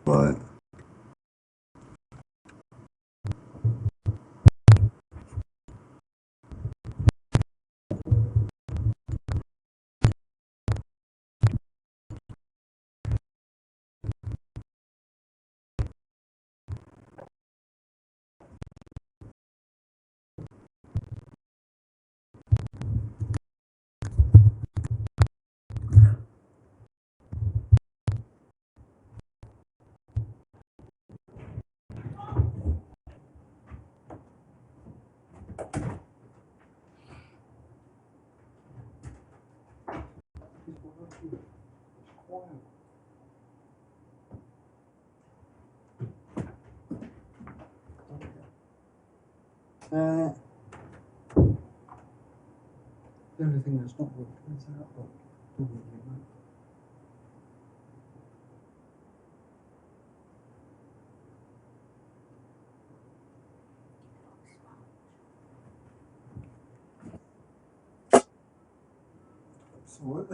Right. The only thing that's not working is that one. So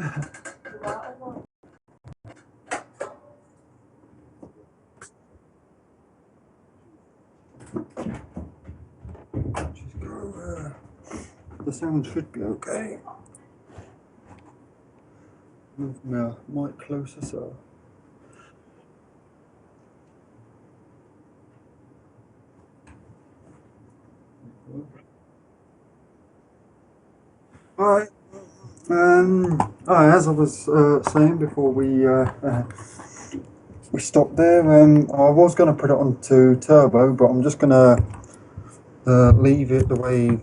just go. The sound should be okay. Move my mic closer, so. Alright. As I was saying before we stopped there, I was going to put it onto turbo, but I'm just going to leave it the way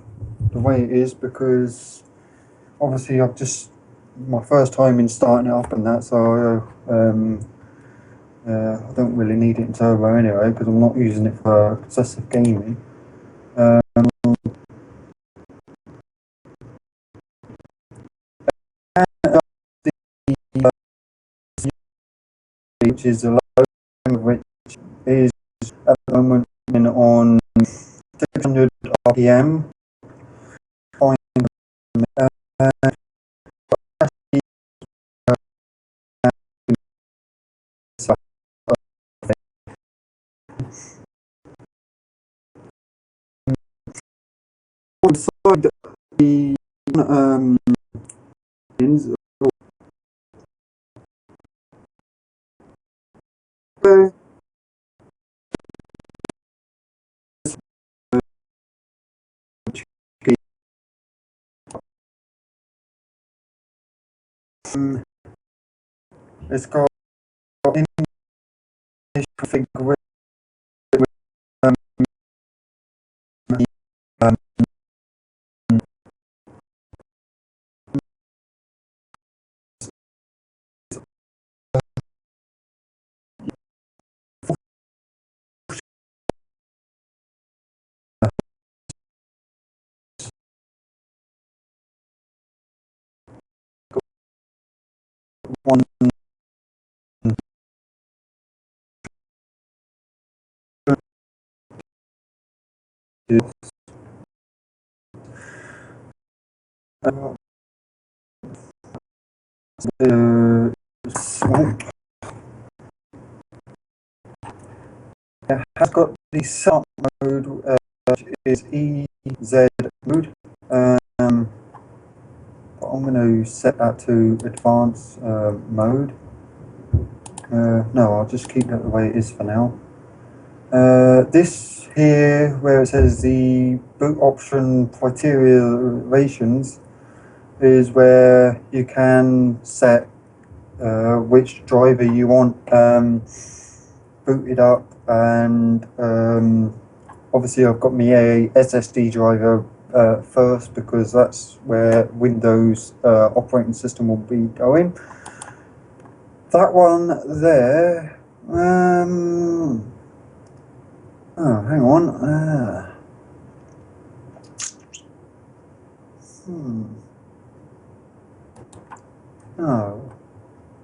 it is, because obviously I've just my first time in starting it up and that, so I don't really need it in turbo anyway, because I'm not using it for excessive gaming. Which is a low, which is at the moment on 600 RPM. Inside the pins, it's got English configuration. Um, um, one is, uh, it has got the setup mode, which is EZ mode. But I'm going to set that to advanced mode. No, I'll just keep that the way it is for now. This here, where it says the boot option criteria relations, is where you can set which driver you want booted up, and obviously I've got my SSD driver first, because that's where Windows operating system will be going. That one there, oh, hang on. Oh,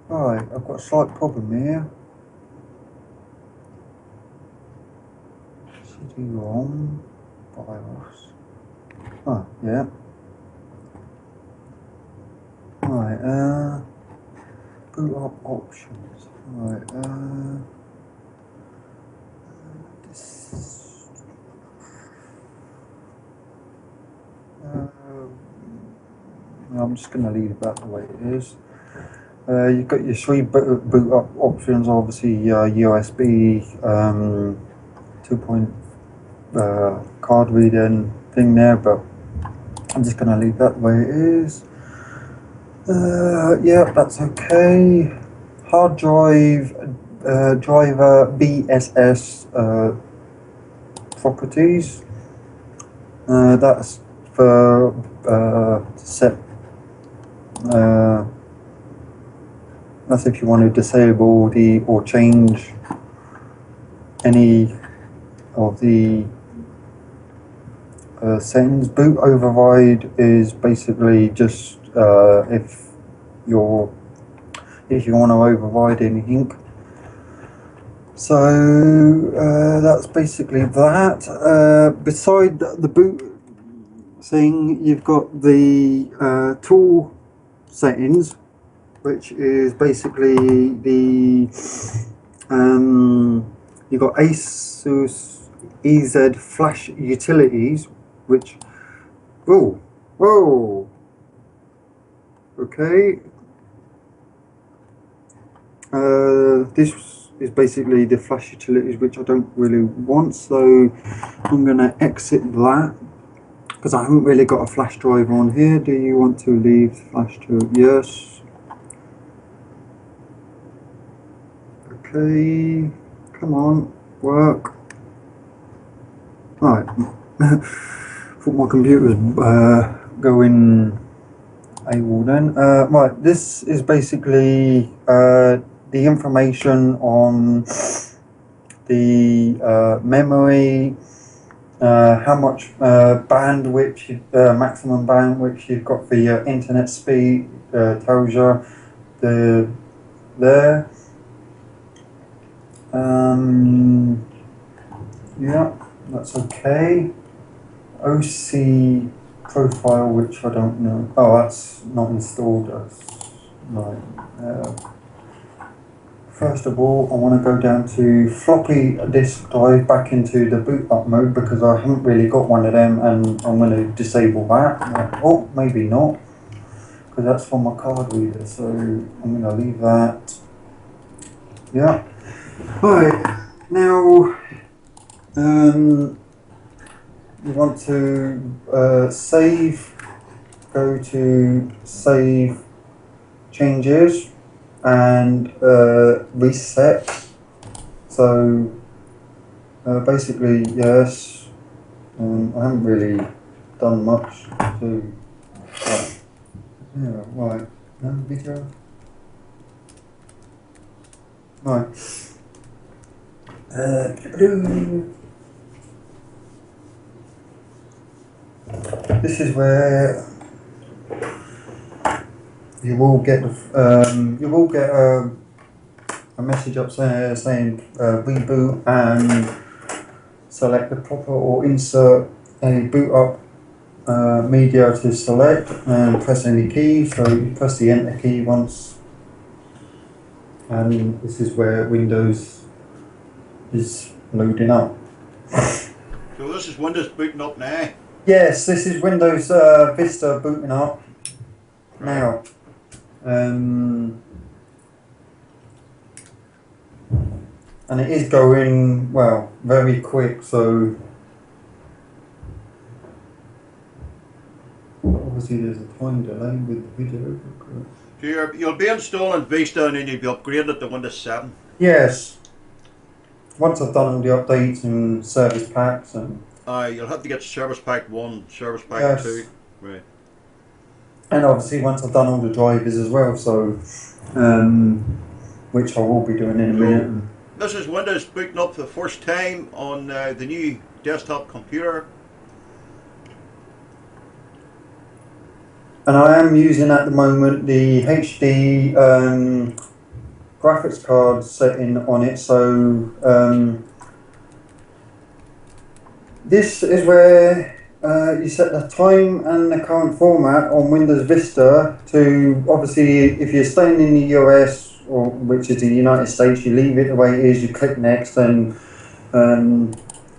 right, I've got a slight problem here. CD-ROM, BIOS. Oh, yeah. Right, boot up options. Right, this. I'm just going to leave that the way it is. You've got your three boot up options, obviously USB 2 card reading thing there, but I'm just going to leave that the way it is. Yeah, that's okay. Hard drive driver BSS properties. That's for set. That's if you want to disable or change any of the settings. Boot override is basically just if you want to override anything. So that's basically that. Beside the boot thing, you've got the tool settings, which is basically the you've got ASUS EZ flash utilities, which whoa, okay. This is basically the flash utilities, which I don't really want, so I'm going to exit that, because I haven't really got a flash driver on here. Do you want to leave flash to? Yes. Okay, come on, work. Right. Thought my computer was going AWOL then. Right, this is basically the information on the memory, how much bandwidth, maximum bandwidth you've got for your internet speed, tells you there. Yeah, that's okay. OC profile, which I don't know. Oh, that's not installed. That's right. First of all, I want to go down to floppy disk drive, back into the boot up mode, because I haven't really got one of them, and I'm going to disable that. Oh, maybe not, because that's for my card reader, so I'm going to leave that. Yeah. Right, now you want to save, go to save changes and reset. So basically, yes, I haven't really done much to. Yeah, right. No video. Right. This is where you will get a message up saying reboot and select the proper or insert a boot up media to select and press any key. So you press the enter key once, and this is where Windows is loading up. So this is Windows booting up now? Yes, this is Windows Vista booting up now. And it is going, well, very quick, so obviously there's a time delay with the video. So you'll be installing Vista and then you'll be upgraded to Windows 7? Yes. Once I've done all the updates and service packs and... You'll have to get Service Pack 1, Service Pack 2. Right. And obviously once I've done all the drivers as well, so... which I will be doing in a minute. This is Windows booting up for the first time on the new desktop computer. And I am using at the moment the HD graphics card setting on it, so this is where you set the time and the current format on Windows Vista to, obviously if you're staying in the US, or which is the United States, you leave it the way it is, you click next, and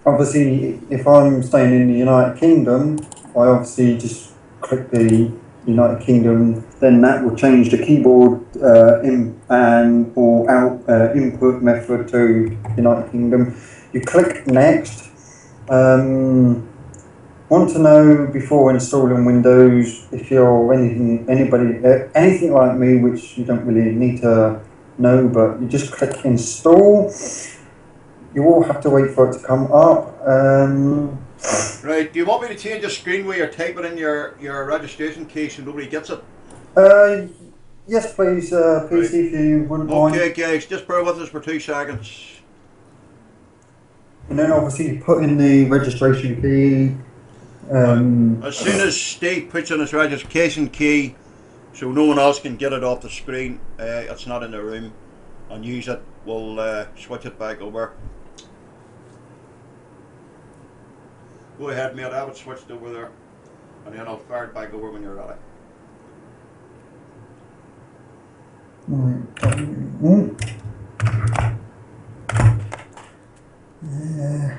obviously if I'm staying in the United Kingdom, I obviously just click the United Kingdom, then that will change the keyboard in and or out input method to United Kingdom. You click next. Want to know before installing Windows if you're anything like me, which you don't really need to know, but you just click install. You will have to wait for it to come up. Right, do you want me to change the screen where you're typing in your registration key so nobody gets it? Yes please, PC, right. If you wouldn't mind. Okay guys, just bear with us for 2 seconds. And then obviously you put in the registration key. As soon as Steve puts in his registration key, so no one else can get it off the screen, it's not in the room, and use it, we'll switch it back over. Go ahead mate, I have it switched over there, and then I'll fire it back over when you're ready. Yeah.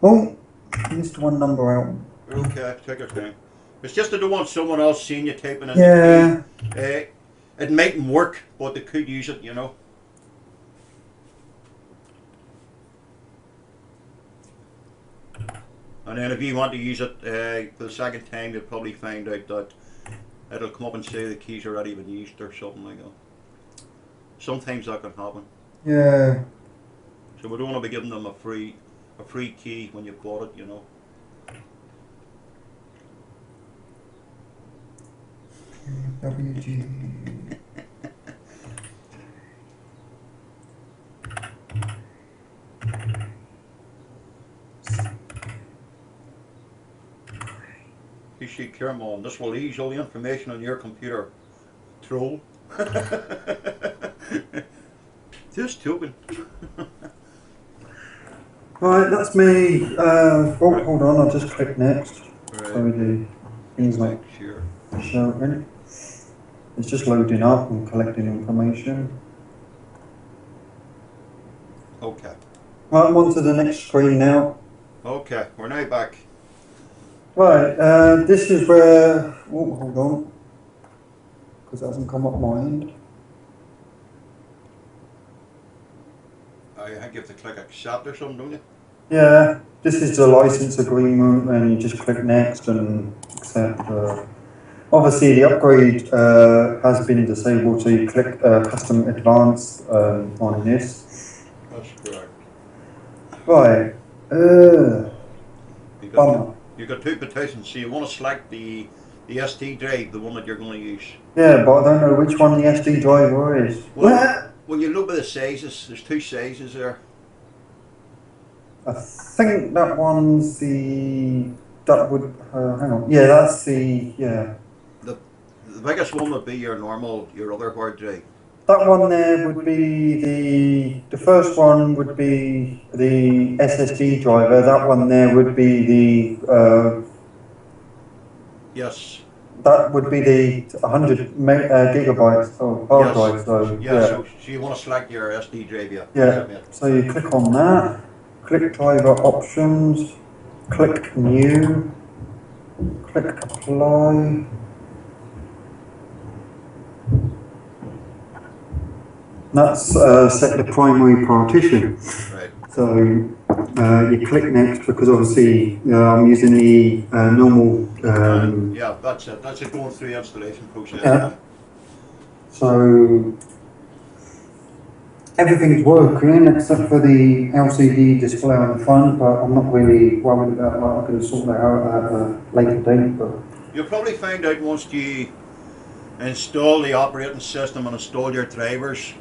Oh, I missed one number out. Okay, take your time. It's just I don't want someone else seeing you typing in the key. It mightn't work, but they could use it, you know. And then if you want to use it for the second time, you'll probably find out that it'll come up and say the keys are already been used or something like that. Sometimes that can happen. Yeah. So we don't want to be giving them a free key when you bought it, you know. WG. JUSTINPCCAREMAN, this will ease all the information on your computer. Troll. Just joking. Right, that's me. Oh, hold on, I'll just click next. Right. So we do things like show in. It's just loading up and collecting information. Okay. Right, I'm on to the next screen now. Okay, we're now back. Right, this is where, oh, hold on, because it hasn't come up my end. I think you have to click accept or something, don't you? Yeah, this is the license agreement, and you just click next and accept. Obviously, the upgrade has been disabled, so you click custom advanced on this. That's correct. Right, You got bummer. you got two petitions, so you want to select the SD drive, the one that you're going to use. Yeah, but I don't know which one the SD driver is. Well, when you look at the sizes, there's two sizes there. I think that one's that would, hang on, yeah, that's yeah. The biggest one would be your other hard drive. That one there would be the first one would be the SSD driver, that one there would be the, Yes. that would be the 100 gigabytes of hard drive, so yeah. So you want to select your SD drive, yeah. Yeah, so you click on that, click driver options, click new, click apply. That's set the primary partition. Right. So you click next because obviously I'm using the normal. Yeah, that's it. That's it going through the installation process. Yeah. So everything's working except for the LCD display on the front, but I'm not really worried about that. I can sort that out at a later date. But you'll probably find out once you install the operating system and install your drivers,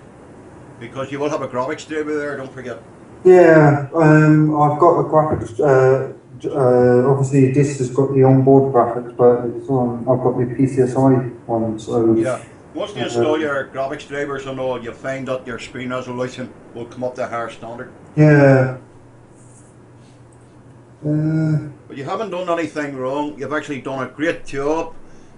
because you will have a graphics driver there, don't forget. yeah, I've got a graphics. Obviously, this has got the onboard graphics, but it's on. I've got the PCSI one. So yeah, once you install your graphics drivers and all, you'll find that your screen resolution will come up to higher standard. Yeah. But you haven't done anything wrong. You've actually done a great job.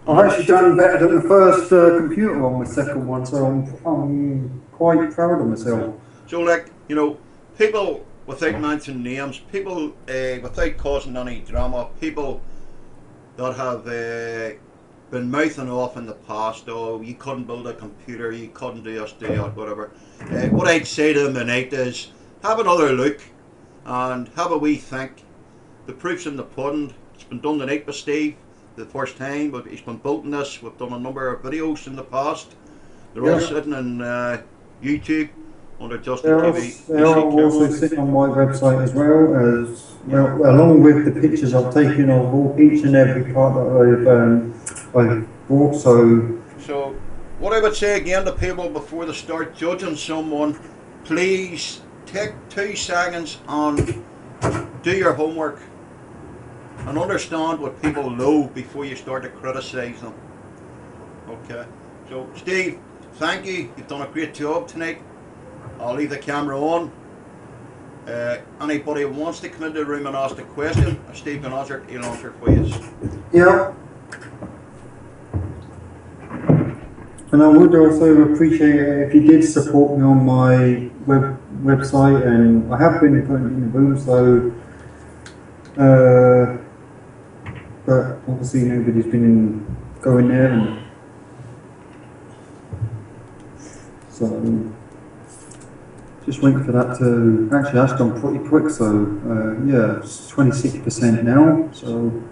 I've actually done better than the first computer on my second one, so I'm quite proud of myself. So, like, you know, people, without mentioning names, people without causing any drama, people that have been mouthing off in the past, oh, you couldn't build a computer, you couldn't do this, do that, whatever. What I'd say to them tonight is, have another look and have a wee think. The proof's in the pudding. It's been done tonight by Steve, the first time, but he's been building this. We've done a number of videos in the past. They're all sitting on YouTube under JUSTINTV. They're also sitting on my website as well, along with the pictures I've taken of each and every part that I've bought. So, what I would say again to people before they start judging someone, please take 2 seconds and do your homework and understand what people know before you start to criticise them. Okay, so Steve, thank you. You've done a great job tonight. I'll leave the camera on. Anybody who wants to come into the room and ask a question, if Steve can answer it, he'll answer it for you. Yeah. And I would also appreciate it if you did support me on my website, and I have been putting it in the room, so but obviously nobody's been going there, and so just waiting for that to, actually that's gone pretty quick, so yeah, it's 26% now, so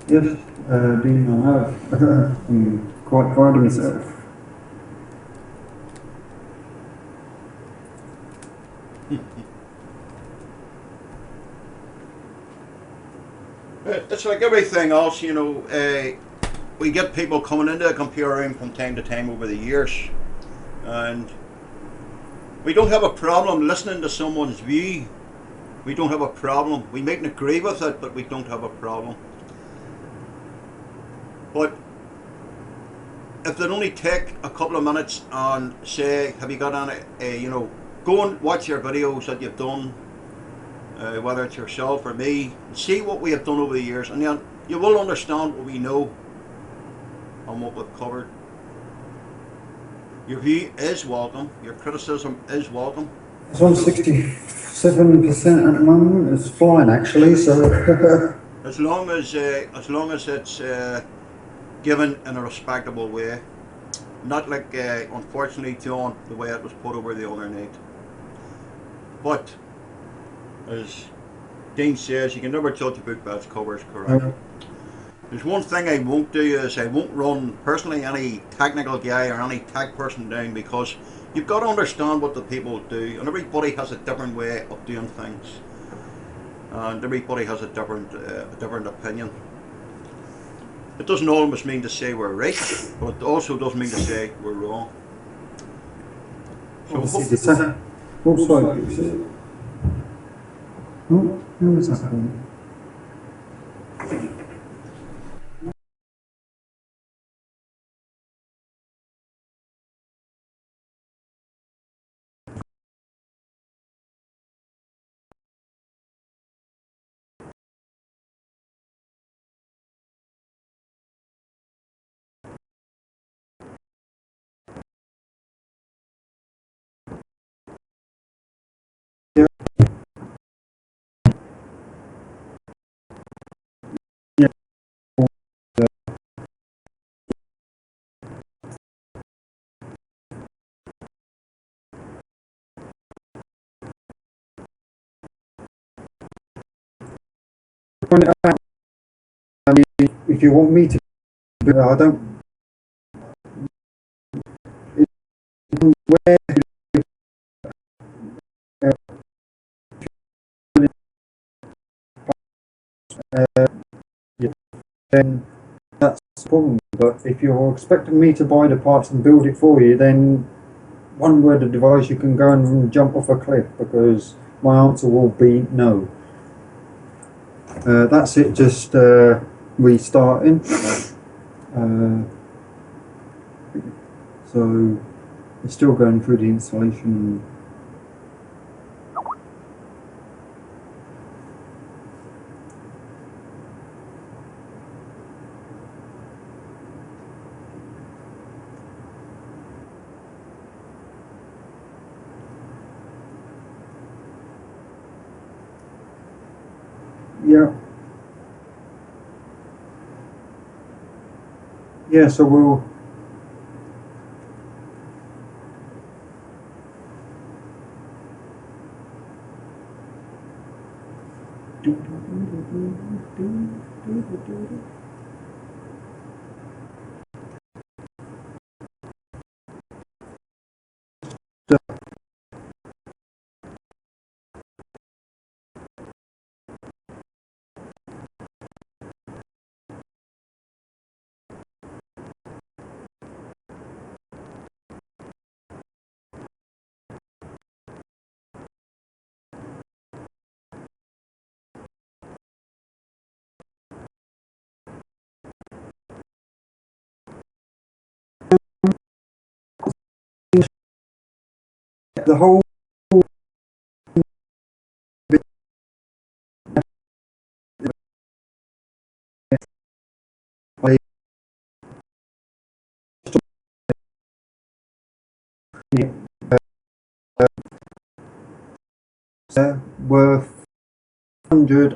yes, Dean, I have. I'm quite proud of myself. It's like everything else, you know. We get people coming into a computer room from time to time over the years, and we don't have a problem listening to someone's view. We don't have a problem. We mightn't agree with it, but we don't have a problem. But if they'd only take a couple of minutes and say, have you got any, you know, go and watch your videos that you've done, whether it's yourself or me, see what we have done over the years, and then you will understand what we know and what we've covered. Your view is welcome. Your criticism is welcome. It's on 67% at the moment. It's flying actually. So as long as it's given in a respectable way, not like unfortunately, John, the way it was put over the other night. But as Dean says, you can never judge a book by its covers, correct? There's one thing I won't do is I won't run personally any technical guy or any tech person down, because you've got to understand what the people do, and everybody has a different way of doing things, and everybody has a different opinion. It doesn't always mean to say we're right, but it also doesn't mean to say we're wrong. So sorry. Who was that? If you want me to, I don't. Where then that's the problem. But if you're expecting me to buy the parts and build it for you, then one word of advice: you can go and jump off a cliff, because my answer will be no. That's it. Just restarting. So it's still going through the installation. Yeah, so we'll the whole worth 130.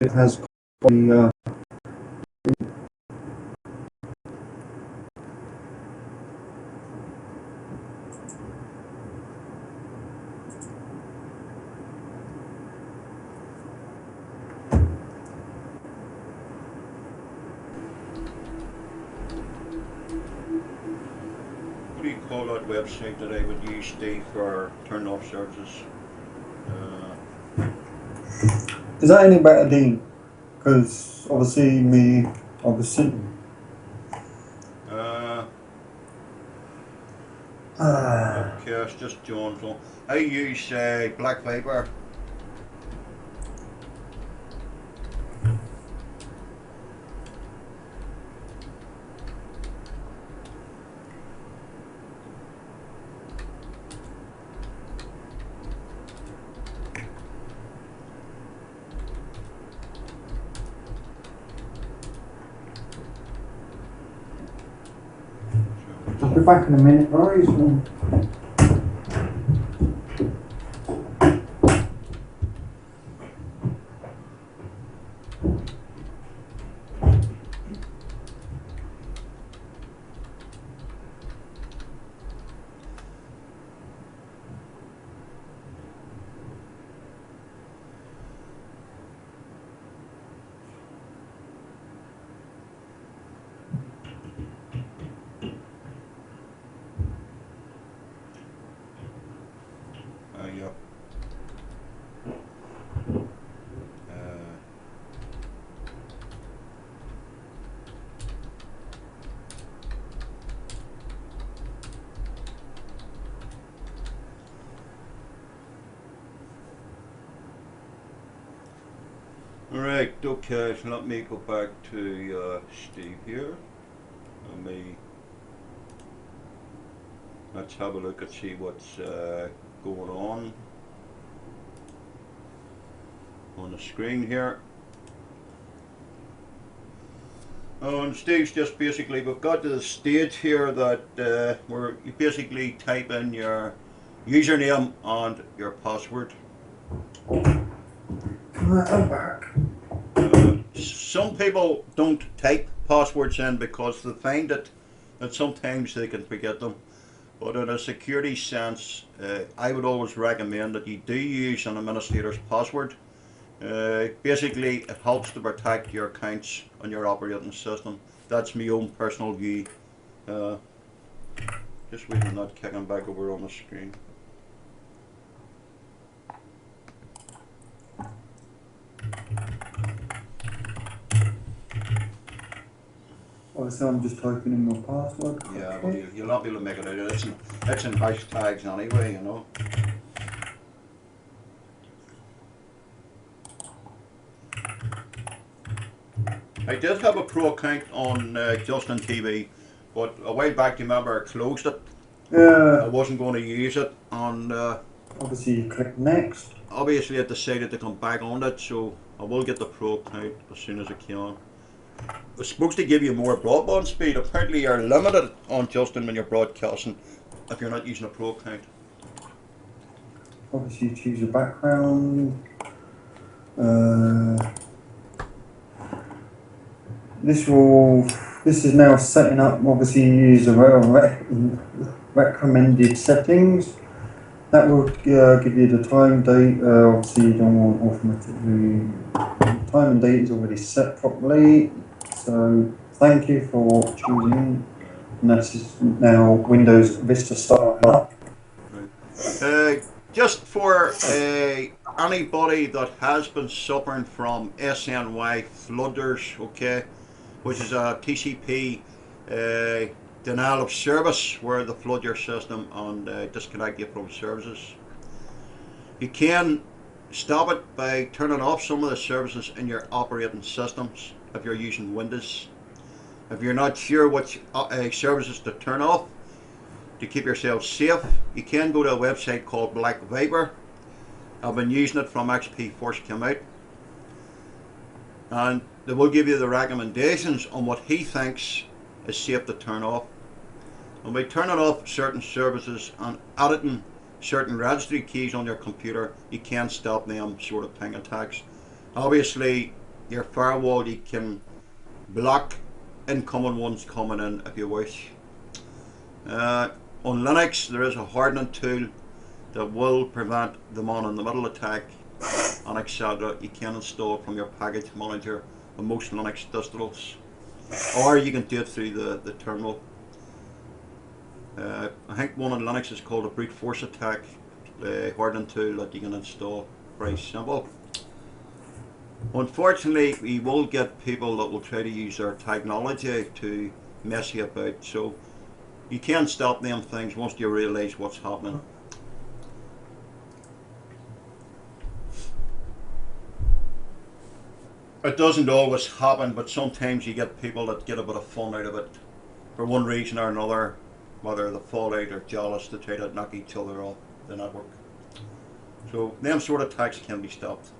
It has the what do you call that website that I would use, Steve, for turn off services? Is that any better, Dean? Because obviously I was sitting. Okay, it's just John. So I use Black Viper. I'll be back in a minute, guys. Yep. Alright, okay, so let me go back to Steve here. Let's have a look and see what's going on the screen here. Oh, and Steve's just basically, we've got to the stage here that where you basically type in your username and your password. I'm back. Some people don't type passwords in because they find that sometimes they can forget them. But in a security sense, I would always recommend that you do use an administrator's password. Basically, it helps to protect your accounts on your operating system. That's my own personal view. Just waiting that kicking back over on the screen. Obviously, I'm just typing in my password. Yeah, well, you'll not be able to make it out. It's in hashtags anyway, you know. I did have a pro account on JUSTINTV, but a while back, you remember, I closed it. Yeah. I wasn't going to use it, and obviously you click next. Obviously, I decided to come back on it, so I will get the pro account as soon as I can. It's supposed to give you more broadband speed. Apparently, you're limited on Justin when you're broadcasting if you're not using a pro account. Obviously, you choose your background. This is now setting up. Obviously, you use the recommended settings. That will give you the time, date. Obviously, you don't want automatically. Time and date is already set properly. So, thank you for choosing. And this is now Windows Vista starting up. Right. Just for anybody that has been suffering from SNY flooders, okay, which is a TCP denial of service, where they flood your system and disconnect you from services. You can stop it by turning off some of the services in your operating systems if you're using Windows. If you're not sure which services to turn off to keep yourself safe, you can go to a website called Black Viper. I've been using it from XP first came out, and they will give you the recommendations on what he thinks is safe to turn off. And by turning off certain services and editing certain registry keys on your computer, you can stop them sort of ping attacks. Obviously, your firewall, you can block incoming ones coming in if you wish. On Linux, there is a hardening tool that will prevent the man-in-the-middle attack, and etc. You can install it from your package manager on most Linux distros, or you can do it through the terminal. I think one on Linux is called a brute force attack hardening tool that you can install. Very simple. Unfortunately, we will get people that will try to use their technology to mess you about. So you can't stop them things once you realise what's happening. It doesn't always happen, but sometimes you get people that get a bit of fun out of it for one reason or another, whether they fall out or jealous to try to knock each other off the network. So them sort of attacks can be stopped.